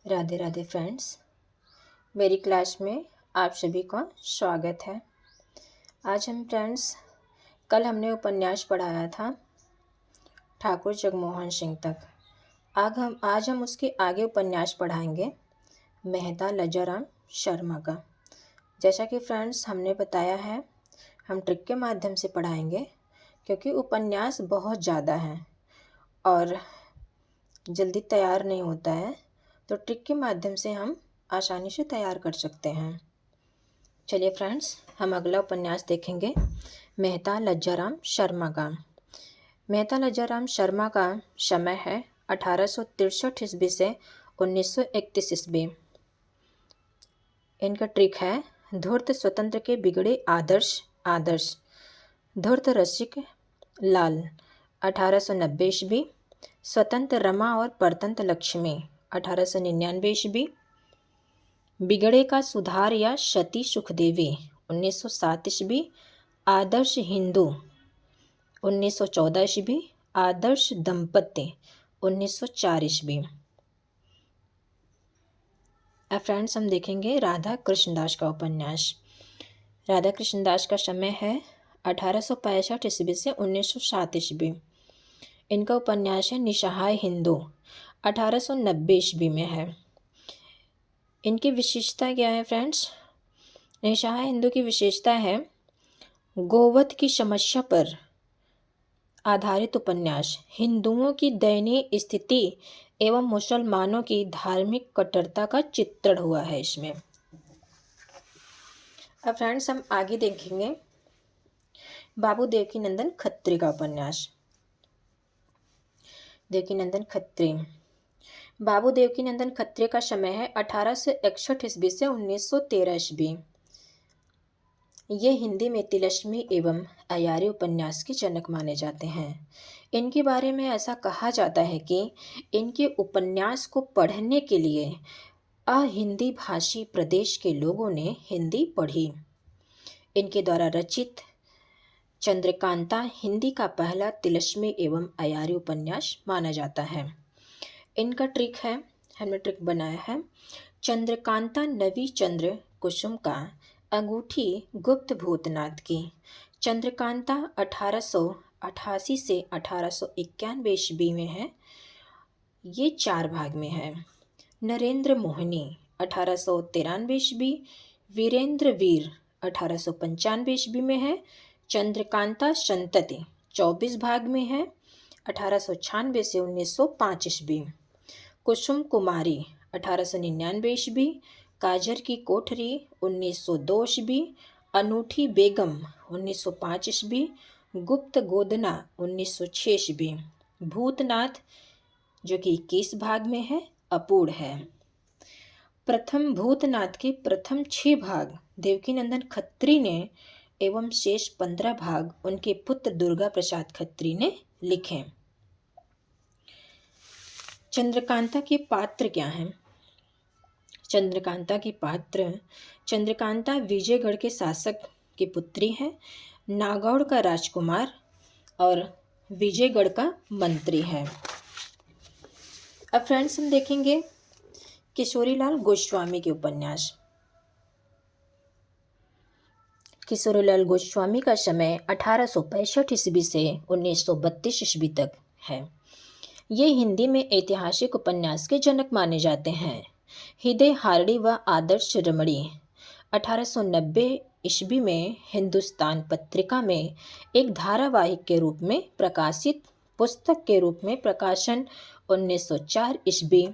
Radhe Radhe friends. मेरी class में आप सभी का स्वागत है। आज हम फ्रेंड्स कल हमने उपन्यास पढ़ाया था ठाकुर जगमोहन सिंह तक। आज हम उसके आगे उपन्यास पढ़ाएंगे मेहता लज्जाराम शर्मा का। जैसा कि फ्रेंड्स हमने बताया है, हम ट्रिक के माध्यम से पढ़ाएंगे क्योंकि उपन्यास बहुत ज़्यादा है और जल्दी तैयार नहीं होता है, तो ट्रिक के माध्यम से हम आसानी से तैयार कर सकते हैं। चलिए फ्रेंड्स, हम अगला उपन्यास देखेंगे मेहता लज्जाराम शर्मा का। मेहता लज्जाराम शर्मा का समय है 1863 ईस्वी से 1931 ईस्वी। इनका ट्रिक है धूर्त स्वतंत्र के बिगड़े आदर्श। धूर्त रसिक लाल 1890 ईस्वी। स्वतंत्र रमा और परतंत्र लक्ष्मी 1899 ईस्वी। बिगड़े का सुधार या सती सुखदेवी 1907 ईस्वी। आदर्श हिंदू 1914 ईस्वी। आदर्श दंपति 1904 ईस्वी। अब फ्रेंड्स हम देखेंगे राधा कृष्णदास का उपन्यास। राधा कृष्णदास का समय है 1865 ईस्वी से 1907 ईस्वी। इनका उपन्यास है निसहाय हिंदू 1890 ईस्वी में है। इनकी विशेषता क्या है फ्रेंड्स? निसहाय हिंदू की विशेषता है गोवध की समस्या पर आधारित उपन्यास, हिंदुओं की दयनीय स्थिति एवं मुसलमानों की धार्मिक कट्टरता का चित्रण हुआ है इसमें। अब फ्रेंड्स हम आगे देखेंगे बाबू देवकीनंदन खत्री का उपन्यास। देवकीनंदन खत्री। बाबू देवकीनंदन खत्री का समय है 1861 ईस्वी से 1913 ईस्वी। ये हिंदी में तिलस्मी एवं अयारी उपन्यास के जनक माने जाते हैं। इनके बारे में ऐसा कहा जाता है कि इनके उपन्यास को पढ़ने के लिए अहिंदी भाषी प्रदेश के लोगों ने हिंदी पढ़ी। इनके द्वारा रचित चंद्रकांता हिंदी का पहला तिलस्मी एवं अयारी उपन्यास माना जाता है। इनका ट्रिक है, हमने ट्रिक बनाया है चंद्रकांता नवी चंद्र कुसुम का अंगूठी गुप्त भूतनाथ की। चंद्रकांता 1888 से 1891 ईस्वी में है। ये 4 भाग में है। नरेंद्र मोहिनी 1893 ईस्वी। वीरेंद्र वीर 1895 ईस्वी में है। चंद्रकांता संतति 24 भाग में है, 1896 से 1905 ईस्वी। कुसुम कुमारी 1899 ईस्वी। काजर की कोठरी 1902 ईस्वी। अनूठी बेगम 1905 ईस्वी। गुप्त गोदना 1906 ईस्वी। भूतनाथ जो कि 21 भाग में है, अपूर्ण है। प्रथम भूतनाथ के प्रथम 6 भाग देवकीनंदन खत्री ने एवं शेष 15 भाग उनके पुत्र दुर्गा प्रसाद खत्री ने लिखे। चंद्रकांता के पात्र क्या हैं? चंद्रकांता के पात्र, चंद्रकांता विजयगढ़ के शासक की पुत्री है, नागौर का राजकुमार और विजयगढ़ का मंत्री है। अब फ्रेंड्स हम देखेंगे किशोरीलाल गोस्वामी के उपन्यास। किशोरीलाल गोस्वामी का समय 1865 ईस्वी से 1932 ईस्वी तक है। ये हिंदी में ऐतिहासिक उपन्यास के जनक माने जाते हैं। हृदय हारड़ी व आदर्श रमणी 1890 ईस्वी में हिंदुस्तान पत्रिका में एक धारावाहिक के रूप में प्रकाशित पुस्तक के रूप में प्रकाशन 1904 ईस्वी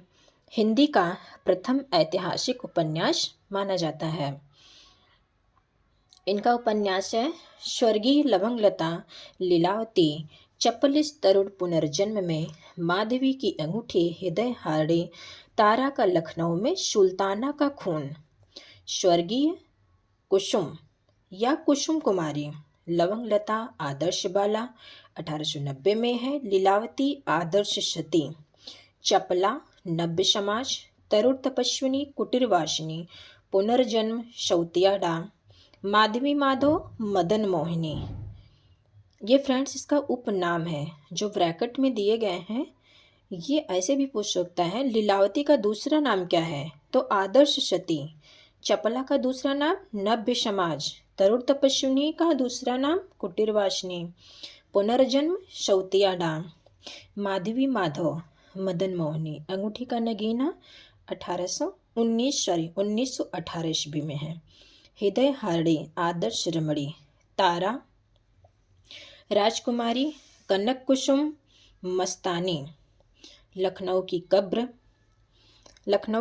हिंदी का प्रथम ऐतिहासिक उपन्यास माना जाता है। इनका उपन्यास है स्वर्गीय लवंगलता लीलावती चपल इस तरुण पुनर्जन्म में माधवी की अंगूठी हृदय हारड़ी तारा का लखनऊ में सुल्ताना का खून। स्वर्गीय कुसुम या कुसुम कुमारी लवंगलता आदर्श बाला 1890 में है। लीलावती आदर्श सती। चपला नव्य समाज। तरुण तपस्विनी कुटीरवासिनी पुनर्जन्म सौतियाडा। माधवी माधव मदन मोहिनी। ये फ्रेंड्स इसका उपनाम है जो ब्रैकेट में दिए गए हैं, ये ऐसे भी पूछ सकता है, लीलावती का दूसरा नाम क्या है? तो आदर्श सती। चपला का दूसरा नाम नव्य समाज। तरुण तपस्विनी का दूसरा नाम कुटीरवासिनी। पुनर्जन्म शौतिया डाम। माधवी माधव मदन मोहनी। अंगूठी का नगीना 1918 ईस्वी में है। हृदय हारड़ी आदर्श रमणी। तारा राजकुमारी कनक कुसुम मस्तानी। लखनऊ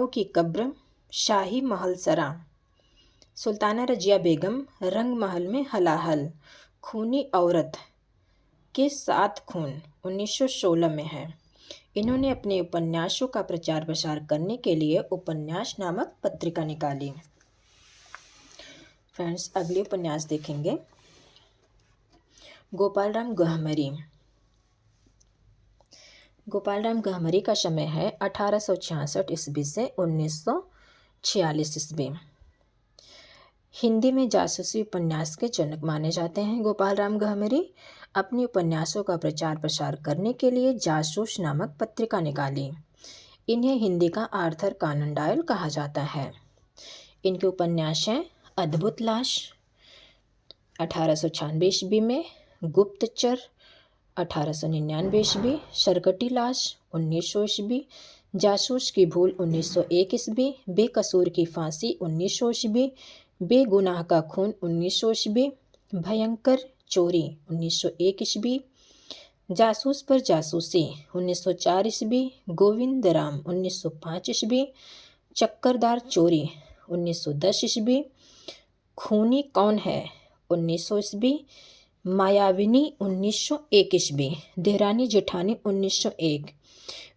की कब्र शाही महल सरा। सुल्ताना रजिया बेगम रंग महल में हलाहल। खूनी औरत के साथ खून 1916 में है। इन्होंने अपने उपन्यासों का प्रचार प्रसार करने के लिए उपन्यास नामक पत्रिका निकाली। फ्रेंड्स, अगले उपन्यास देखेंगे गोपाल राम गहमरी। गोपाल राम गहमरी का समय है 1866 ईस्वी से 1946 ईस्वी। हिंदी में जासूसी उपन्यास के जनक माने जाते हैं। गोपाल राम गहमरी अपने उपन्यासों का प्रचार प्रसार करने के लिए जासूस नामक पत्रिका निकाली। इन्हें हिंदी का आर्थर कानन डॉयल कहा जाता है। इनके उपन्यास हैं अद्भुत लाश 1896 ईस्वी में, गुप्तचर 1899 ईस्वी, सरकटी लाश 1900 ईस्वी, जासूस की भूल 1901 ईस्वी, बेकसूर की फांसी 1900 ईस्वी, बेगुनाह का खून 1900 ईस्वी, भयंकर चोरी 1901 ईस्वी, जासूस पर जासूसी 1904 ईस्वी, गोविंद राम 1905 ईस्वी, चक्करदार चोरी 1910 ईस्वी, खूनी कौन है 1900 ईस्वी, मायाविनी 1901 ईस्वी, देवरानी जेठानी 1901।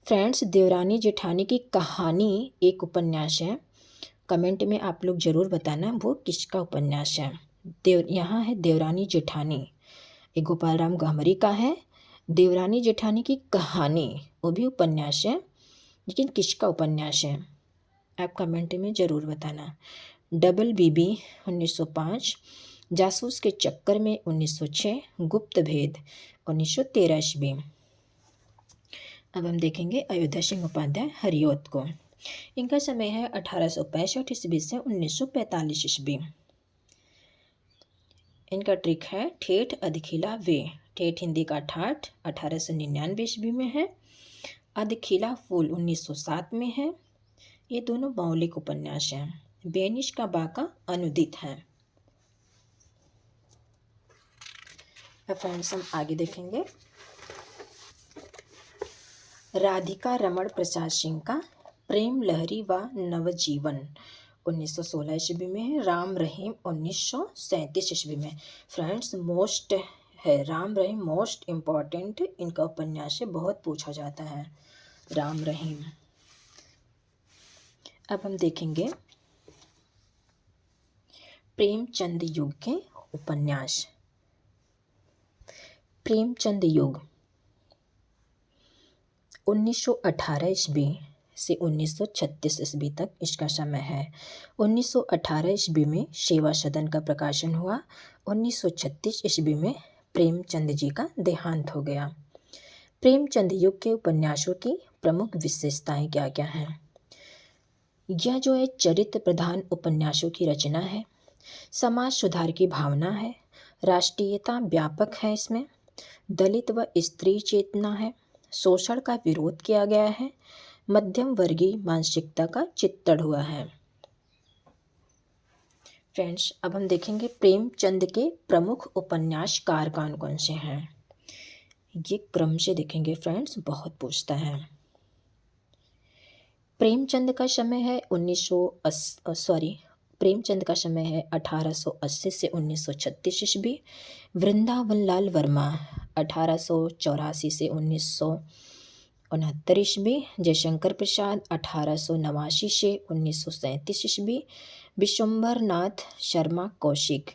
फ्रेंड्स, देवरानी जेठानी की कहानी एक उपन्यास है। कमेंट में आप लोग ज़रूर बताना वो किसका उपन्यास है। यहाँ है देवरानी जेठानी, एक गोपाल राम गहमरी का है। देवरानी जेठानी की कहानी वो भी उपन्यास है, लेकिन किसका उपन्यास है आप कमेंट में ज़रूर बताना। डबल बीबी 1905, जासूस के चक्कर में 1906, गुप्त भेद 1913 ईस्वी। अब हम देखेंगे अयोध्या सिंह उपाध्याय हरिऔध को। इनका समय है 1865 ईस्वी से 1945 ईस्वी। इनका ट्रिक है ठेठ अधखिला वे। ठेठ हिंदी का ठाठ 1899 ईस्वी में है। अधखिला फूल 1907 में है। ये दोनों मौलिक उपन्यास हैं। बेनिश का बाका अनुदित है। फ्रेंड्स, हम आगे देखेंगे राधिका रमण प्रसाद सिंह का प्रेम लहरी व नवजीवन 1916 ईस्वी में है। राम रहीम 1937 ईस्वी में। फ्रेंड्स, मोस्ट है राम रहीम, मोस्ट इम्पॉर्टेंट इनका उपन्यास है, बहुत पूछा जाता है राम रहीम। अब हम देखेंगे प्रेमचंद युग के उपन्यास। प्रेमचंद युग 1918 ईस्वी से 1936 ईस्वी तक इसका समय है। 1918 ईस्वी में सेवा सदन का प्रकाशन हुआ। 1936 ईस्वी में प्रेमचंद जी का देहांत हो गया। प्रेमचंद युग के उपन्यासों की प्रमुख विशेषताएं क्या क्या हैं? यह जो है चरित्र प्रधान उपन्यासों की रचना है। समाज सुधार की भावना है। राष्ट्रीयता व्यापक है इसमें। दलित व स्त्री चेतना है। शोषण का विरोध किया गया है। मध्यम वर्गीय मानसिकता का चित्रण हुआ है। फ्रेंड्स, अब हम देखेंगे प्रेमचंद के प्रमुख उपन्यासकार कौन कौन से हैं। ये क्रम से देखेंगे फ्रेंड्स, बहुत पूछता है। प्रेमचंद का समय है 1880 से 1936 ईस्वी। वृंदावन लाल वर्मा 1884 से 1969 ईस्वी। जयशंकर प्रसाद 1889 से 1937 ईस्वी। विश्वंभर नाथ शर्मा कौशिक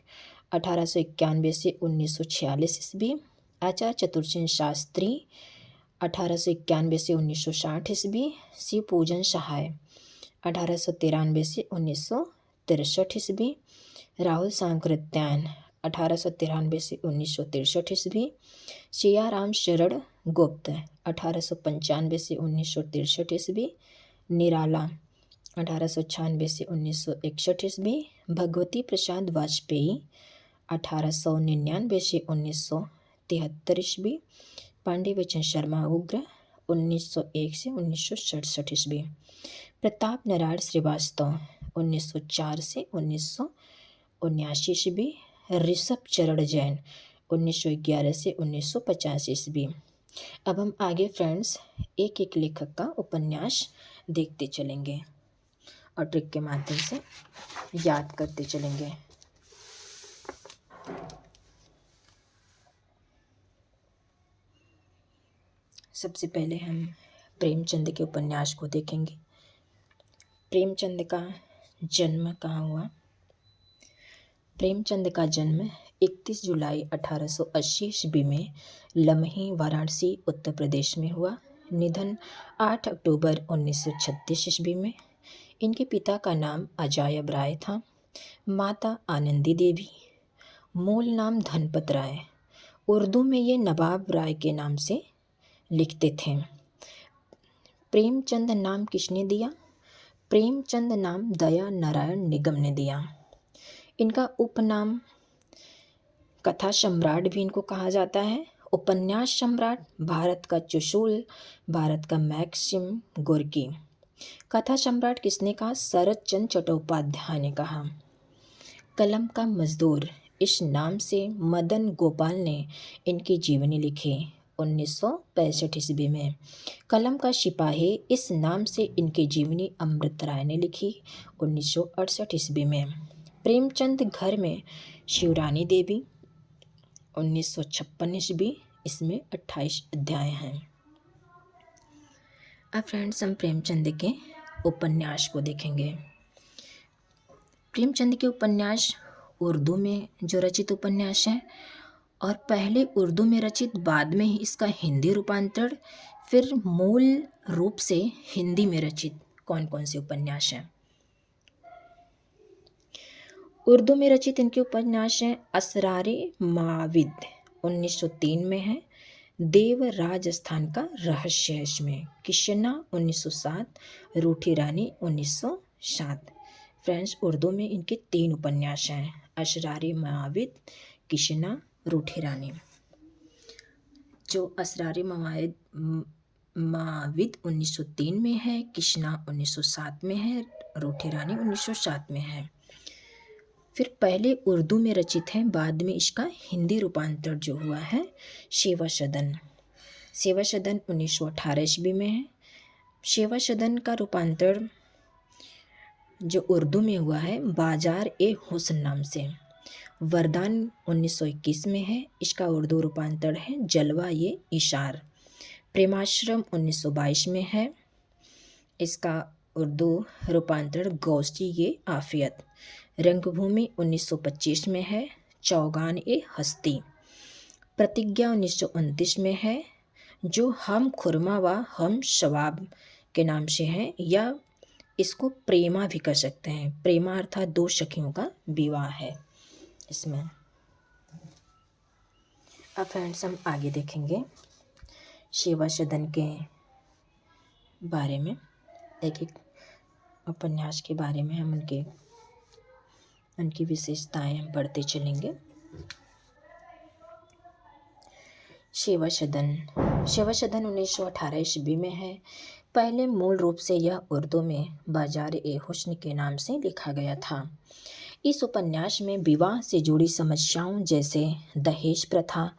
1891 से 1946 ईस्वी। आचार्य चतुर्सेन शास्त्री 1891 से 1960 ईस्वी। शिव पूजन सहाय 1893 से 1963 ईस्वी। राहुल सांकृत्यायन 1893 से 1963 ईस्वी। सियाराम शरण गुप्त 1895 से 1963 ईस्वी, निराला 1896 से 1961 ईस्वी, भगवती प्रसाद वाजपेयी 1899 से 1973 ईस्वी, पांडे बच्चन शर्मा उग्र 1901 से 1967 ईस्वी, प्रताप नारायण श्रीवास्तव 1904 से 1979 ईस्वी, ऋषभ चरण जैन 1911 से 1950 ईस्वी। अब हम आगे फ्रेंड्स एक एक लेखक का उपन्यास देखते चलेंगे और ट्रिक के माध्यम से याद करते चलेंगे। सबसे पहले हम प्रेमचंद के उपन्यास को देखेंगे। प्रेमचंद का जन्म कहाँ हुआ? प्रेमचंद का जन्म 31 जुलाई 1880 ईस्वी में लमही, वाराणसी, उत्तर प्रदेश में हुआ। निधन 8 अक्टूबर 1936 ईस्वी में। इनके पिता का नाम अजायब राय था, माता आनंदी देवी। मूल नाम धनपत राय, उर्दू में ये नवाब राय के नाम से लिखते थे। प्रेमचंद नाम किसने दिया? प्रेमचंद नाम दया नारायण निगम ने दिया। इनका उपनाम कथा सम्राट भी इनको कहा जाता है। उपन्यास सम्राट, भारत का चुशूल, भारत का मैक्सिम गोर्की। कथा सम्राट किसने कहा? शरद चंद्र चट्टोपाध्याय ने कहा। कलम का मजदूर, इस नाम से मदन गोपाल ने इनकी जीवनी लिखी 1965 ईस्वी में। कलम का सिपाही, इस नाम से इनकी जीवनी अमृत राय ने लिखी 1968 ईस्वी में। प्रेमचंद घर में शिवरानी देवी 1956 ईस्वी। इसमें 28 अध्याय हैं। अब फ्रेंड्स हम प्रेमचंद के उपन्यास को देखेंगे। प्रेमचंद के उपन्यास उर्दू में जो रचित उपन्यास है और पहले उर्दू में रचित, बाद में ही इसका हिंदी रूपांतरण, फिर मूल रूप से हिंदी में रचित कौन कौन से उपन्यास हैं? उर्दू में रचित इनके उपन्यास हैं असरारे माविद 1903 में है, देव राजस्थान का रहस्य है इसमें, किशना 1907, रूठी रानी 1907। फ्रेंड्स उर्दू में इनके 3 उपन्यास हैं, असरारे माविद, किशना, रूठी रानी। जो असरारे माविद 1903 में है, किशना 1907 में है, रूठी रानी 1907 में है। फिर पहले उर्दू में रचित है, बाद में इसका हिंदी रूपांतर जो हुआ है सेवा सदन। सेवा सदन 1918 ईस्वी में है। सेवा सदन का रूपांतर जो उर्दू में हुआ है बाजार ए हुस्न नाम से। वरदान 1921 में है, इसका उर्दू रूपांतर है जलवा ये इशार। प्रेमाश्रम 1922 में है, इसका उर्दू रूपांतर गौसी ये आफियत। रंगभूमि 1925 में है, चौगान ए हस्ती। प्रतिज्ञा 1929 में है, जो हम खुरमा व हम शवाब के नाम से है, या इसको प्रेमा भी कर सकते हैं। प्रेमा अर्थात 2 सखियों का विवाह है इसमें। अब फ्रेंड्स हम आगे देखेंगे सेवा सदन के बारे में, एक एक उपन्यास के बारे में हम उनकी विशेषताएं हम पढ़ते चलेंगे। सेवा सदन 1918 ईस्वी में है। पहले मूल रूप से यह उर्दू में बाजार ए हुस्न के नाम से लिखा गया था। इस उपन्यास में विवाह से जुड़ी समस्याओं जैसे दहेज प्रथा,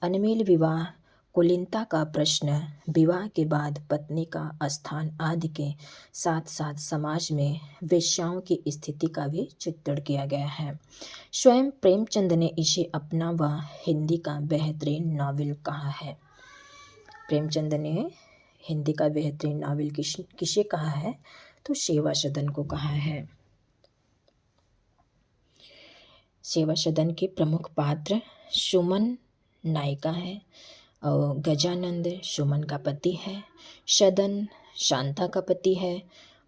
अनमेल विवाह, कुलीनता का प्रश्न, विवाह के बाद पत्नी का स्थान आदि के साथ साथ समाज में वेश्याओं की स्थिति का भी चित्रण किया गया है। स्वयं प्रेमचंद ने इसे अपना व हिंदी का बेहतरीन नावल कहा है। प्रेमचंद ने हिंदी का बेहतरीन नावल किसे कहा है? तो सेवा सदन को कहा है। सेवा सदन के प्रमुख पात्र सुमन नायिका है और गजानंद सुमन का पति है, सदन शांता का पति है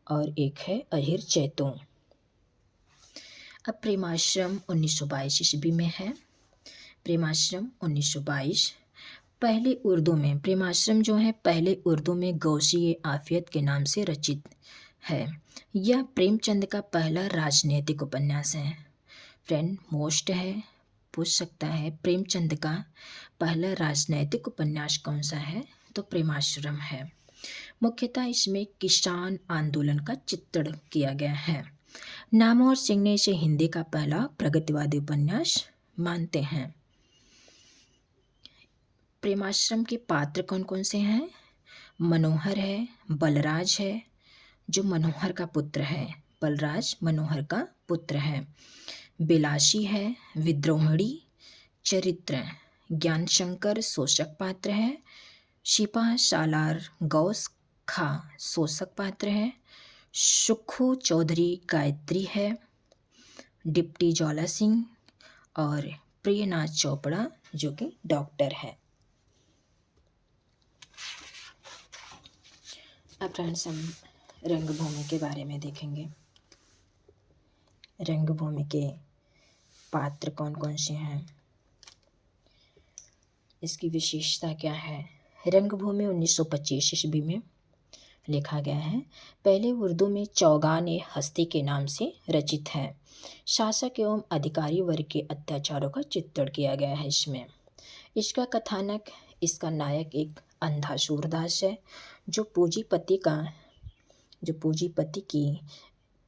और एक है अहिर चैतू। अब प्रेमाश्रम 1922 ईस्वी में है। प्रेमाश्रम 1922 पहले उर्दू में प्रेमाश्रम जो है पहले उर्दू में गौसी आफियत के नाम से रचित है। यह प्रेमचंद का पहला राजनीतिक उपन्यास है। फ्रेंड मोस्ट है, पूछ सकता है प्रेमचंद का पहला राजनैतिक उपन्यास कौन सा है, तो प्रेमाश्रम है। मुख्यतः इसमें किसान आंदोलन का चित्रण किया गया है। नामवर सिंह ने इसे हिंदी का पहला प्रगतिवादी उपन्यास मानते हैं। प्रेमाश्रम के पात्र कौन कौन से हैं? मनोहर है, बलराज है, जो मनोहर का पुत्र है, बलराज मनोहर का पुत्र है। बिलासी है, विद्रोहिणी चरित्र, ज्ञानशंकर शोषक पात्र है, शिपा सालार गौस खा शोषक पात्र है, सुखू चौधरी गायत्री है, डिप्टी ज्वाला सिंह और प्रियनाथ चोपड़ा जो कि डॉक्टर है। अब फ्रेंड्स हम रंगभूमि के बारे में देखेंगे। रंगभूमि के पात्र कौन कौन से हैं, इसकी विशेषता क्या है। रंगभूमि 1925 ईस्वी में लिखा गया है। पहले उर्दू में चौगान ए हस्ती के नाम से रचित है। शासक एवं अधिकारी वर्ग के अत्याचारों का चित्रण किया गया है इसमें। इसका कथानक, इसका नायक एक अंधा सूरदास है जो पूंजीपति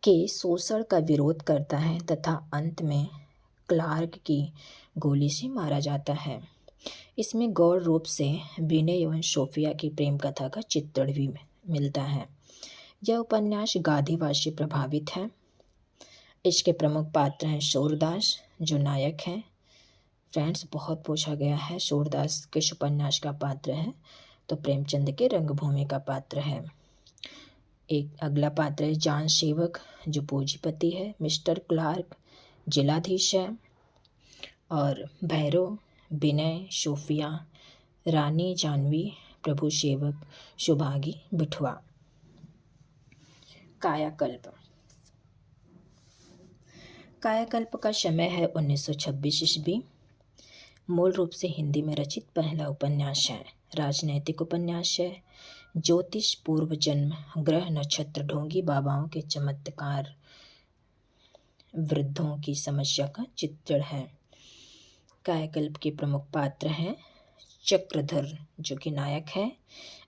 के शोषण का विरोध करता है तथा अंत में क्लार्क की गोली से मारा जाता है। इसमें गौर रूप से विनय एवं सोफिया की प्रेम कथा का चित्रण भी मिलता है। यह उपन्यास गांधीवाद से प्रभावित है। इसके प्रमुख पात्र हैं सूरदास जो नायक हैं। फ्रेंड्स बहुत पूछा गया है सूरदास किस उपन्यास का पात्र है, तो प्रेमचंद के रंगभूमि का पात्र है। एक अगला पात्र है जान सेवक जो पूंजीपति है, मिस्टर क्लार्क जिलाधीश है, और भैरव विनय सोफिया रानी जानवी प्रभु सेवक सुभागी बिठवा। कायाकल्प। कायाकल्प का समय है 1926 ईस्वी। मूल रूप से हिंदी में रचित पहला उपन्यास है। राजनैतिक उपन्यास है। ज्योतिष पूर्व जन्म ग्रह नक्षत्र ढोंगी बाबाओं के चमत्कार वृद्धों की समस्या का चित्रण है। कायाकल्प के प्रमुख पात्र हैं चक्रधर जो कि नायक है,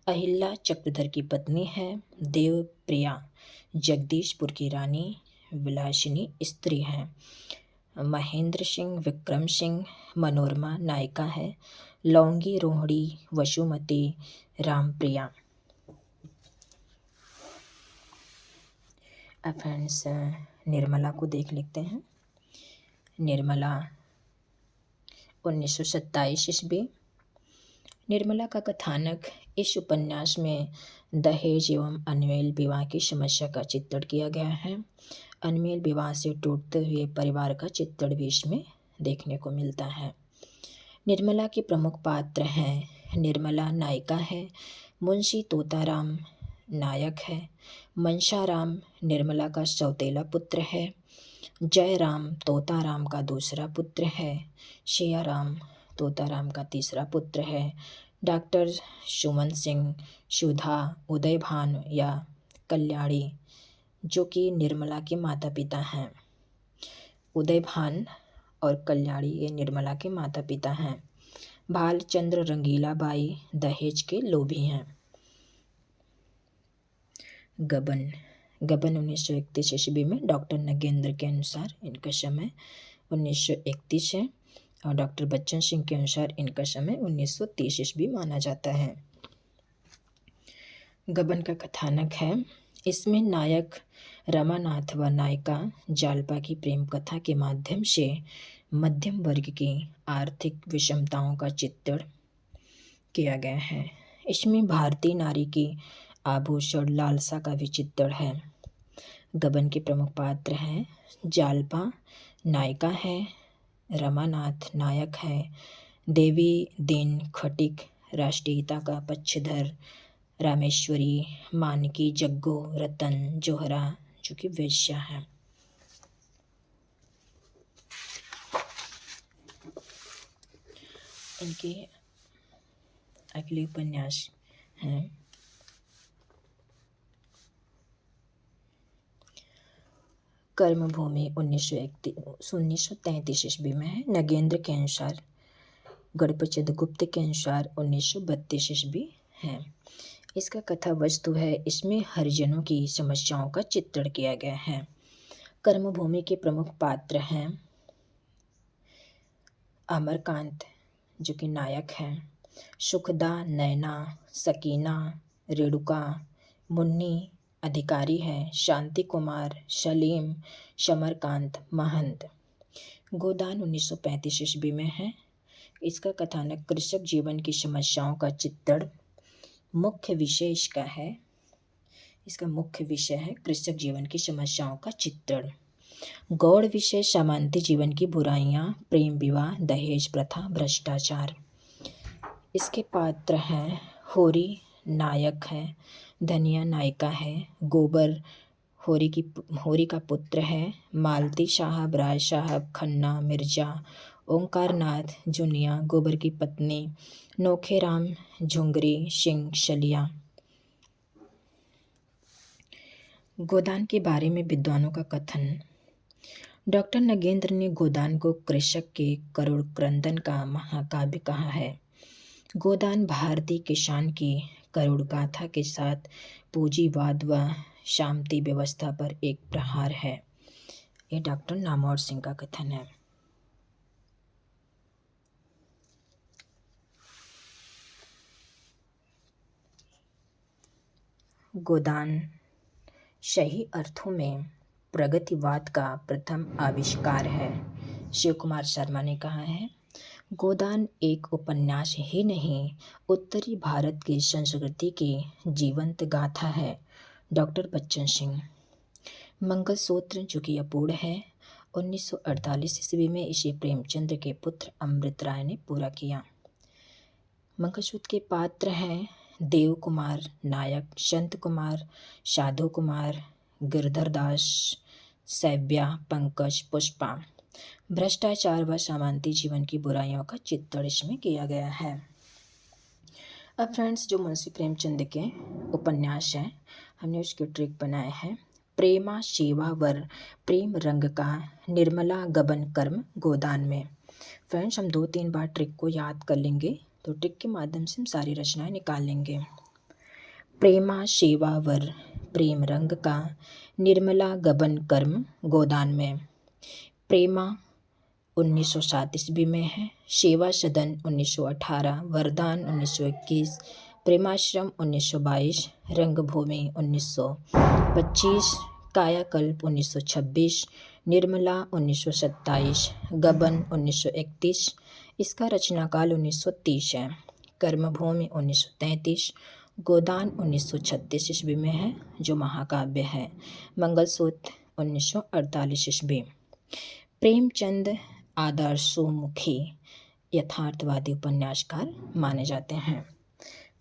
अहिल्या चक्रधर की पत्नी है, देवप्रिया जगदीशपुर की रानी विलासिनी स्त्री है, महेंद्र सिंह विक्रम सिंह मनोरमा नायिका है, लौंगी रोहिणी वसुमती रामप्रिया। अब फ्रेंड्स निर्मला को देख लेते हैं। निर्मला 1927 ईस्वी। निर्मला का कथानक, इस उपन्यास में दहेज एवं अनमेल विवाह की समस्या का चित्रण किया गया है। अनमेल विवाह से टूटते हुए परिवार का चित्रण भी इसमें देखने को मिलता है। निर्मला के प्रमुख पात्र हैं निर्मला नायिका है, मुंशी तोताराम नायक है, मनसाराम निर्मला का सौतेला पुत्र है, जयराम तोताराम का दूसरा पुत्र है, शियाराम तोताराम का तीसरा पुत्र है, डॉक्टर सुमन सिंह सुधा उदयभान या कल्याणी जो कि निर्मला के माता पिता हैं। उदयभान और कल्याणी ये निर्मला के माता पिता हैं। भालचंद्र रंगीला बाई दहेज के लोभी हैं। गबन 1931 ईस्वी में डॉक्टर नगेंद्र के अनुसार इनका समय 1931 है और डॉक्टर बच्चन सिंह के अनुसार इनका समय 1930 ईस्वी माना जाता है। गबन का कथानक है, इसमें नायक रमानाथ व नायिका जालपा की प्रेम कथा के माध्यम से मध्यम वर्ग की आर्थिक विषमताओं का चित्रण किया गया है। इसमें भारतीय नारी की आभूषण लालसा का भी चित्रण है। गबन के प्रमुख पात्र हैं जालपा नायिका है, रमानाथ नायक है, देवी दीन खटिक राष्ट्रीयता का पक्षधर, रामेश्वरी मानकी जग्गो रतन जोहरा जो कि वेश्या है। इनके अगले उपन्यास हैं कर्मभूमि 1933 ईस्वी में है। नगेंद्र के अनुसार, गणपतचंद गुप्त के अनुसार 1932 ईस्वी है। इसका कथा वस्तु है, इसमें हरिजनों की समस्याओं का चित्रण किया गया है। कर्मभूमि के प्रमुख पात्र हैं अमरकांत जो कि नायक हैं, सुखदा, नैना, सकीना, रेणुका, मुन्नी अधिकारी है, शांति कुमार, सलीम, शमरकांत, महंत। गोदान 1935 ईस्वी में है। इसका कथानक कृषक जीवन की समस्याओं का चित्रण मुख्य विषय इसका है। इसका मुख्य विषय है कृषक जीवन की समस्याओं का चित्रण। गौड़ विषय सामान्य जीवन की बुराइयां, प्रेम विवाह, दहेज प्रथा, भ्रष्टाचार। इसके पात्र हैं होरी नायक है, धनिया नायिका है, गोबर होरी का पुत्र है, मालती साहब, राय साहब, खन्ना, मिर्जा, ओंकार नाथ, जुनिया गोबर की पत्नी, नोखेराम, झुंगरी, सिंह, शलिया। गोदान के बारे में विद्वानों का कथन। डॉक्टर नगेंद्र ने गोदान को कृषक के करुण क्रंदन का महाकाव्य कहा है। गोदान भारतीय किसान की करुण गाथा के साथ पूंजीवाद व शांति व्यवस्था पर एक प्रहार है। ये डॉक्टर नामवर सिंह का कथन है। गोदान सही अर्थों में प्रगतिवाद का प्रथम आविष्कार है, शिव कुमार शर्मा ने कहा है। गोदान एक उपन्यास ही नहीं, उत्तरी भारत की संस्कृति की जीवंत गाथा है। डॉक्टर बच्चन सिंह। मंगलसूत्र जो कि अपूर्ण है, 1948 ईस्वी में इसे प्रेमचंद के पुत्र अमृत राय ने पूरा किया। मंगलसूत्र के पात्र हैं देव कुमार नायक, संत कुमार, साधु कुमार, गिरधर दास, सैव्या, पंकज, पुष्पा। भ्रष्टाचार व सामान्य जीवन की बुराइयों का चित्रण इसमें किया गया है। अब फ्रेंड्स, जो मुंशी प्रेमचंद के उपन्यास हैं, हमने उसके ट्रिक बनाए हैं। प्रेमा सेवा वर प्रेम रंग का निर्मला गबन कर्म गोदान में। फ्रेंड्स, हम 2-3 बार ट्रिक को याद कर लेंगे तो ट्रिक के माध्यम से हम सारी रचनाएं निकाल लेंगे। प्रेमा सेवा वर प्रेम रंग का निर्मला गबन कर्म गोदान में। प्रेमा 1907 ईस्वी में है, सेवा सदन 1918, वरदान 1921, प्रेमाश्रम 1922, रंगभूमि 1925, कायाकल्प 1926, निर्मला 1927, गबन 1931। इसका रचनाकाल 1930 है। कर्मभूमि 1933, गोदान 1936 ईस्वी में है जो महाकाव्य है। मंगलसूत्र 1948 ईस्वी। प्रेमचंद आदर्शोन्मुखी यथार्थवादी उपन्यासकार माने जाते हैं।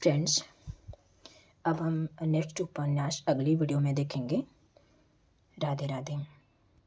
फ्रेंड्स, अब हम नेक्स्ट उपन्यास अगली वीडियो में देखेंगे। राधे राधे।